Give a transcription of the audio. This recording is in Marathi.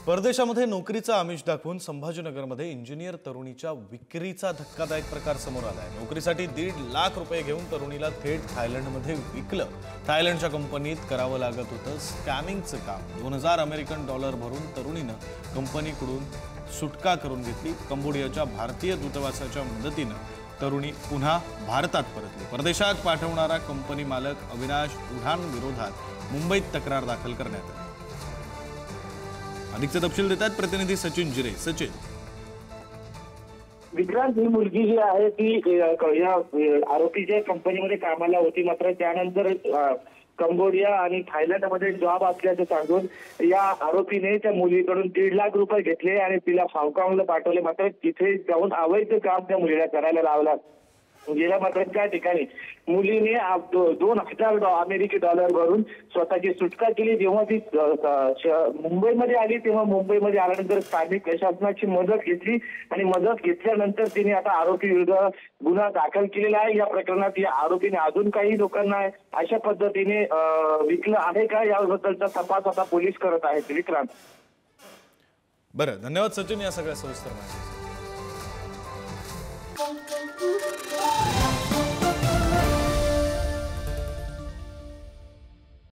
परदेशामध्ये नोकरीचा आमिष दाखवून संभाजीनगरमध्ये इंजिनियर तरुणीच्या विक्रीचा धक्कादायक प्रकार समोर आलाय। नोकरीसाठी 1.5 लाख रुपये घेऊन तरुणीला थेट थायलंडमध्ये विकलं। थायलंडच्या कंपनीत करावं लागत होतं स्कॅमिंगचं काम। 2000 अमेरिकन डॉलर भरून तरुणीनं कंपनीकडून सुटका करून घेतली। कंबोडियाच्या भारतीय दूतावासाच्या मदतीनं तरुणी पुन्हा भारतात परतली। परदेशात पाठवणारा कंपनी मालक अविनाश उढान विरोधात मुंबईत तक्रार दाखल करण्यात आली। अधिकचे तपशील देतात प्रतिनिधी सचिन जिरे। सचिन, विक्रांत ही मुलगी जी आहे ती या आरोपीच्या कंपनीमध्ये कामाला होती, मात्र त्यानंतर कंबोडिया आणि थायलंडमध्ये जॉब असल्याचं सांगून या आरोपीने त्या मुलीकडून 1.5 लाख रुपये घेतले आणि तिला हाँगकाँगला पाठवले। मात्र तिथे जाऊन अवैध काम त्या मुलीला करायला लावला। गेल्या मात्र त्या ठिकाणी मुलीने 2000 अमेरिकी डॉलर भरून स्वतःची सुटका केली। जेव्हा ती मुंबईमध्ये आली तेव्हा मुंबईमध्ये आल्यानंतर स्थानिक प्रशासनाची मदत घेतली आणि मदत घेतल्यानंतर तिने आता आरोपी विरुद्ध गुन्हा दाखल केलेला आहे। या प्रकरणात या आरोपीने अजून काही लोकांना अशा पद्धतीने विकलं आहे का याबद्दलचा तपास आता पोलीस करत आहेत। विक्रांत, बरं, धन्यवाद सचिन या सगळ्या सविस्तर माहितीसाठी।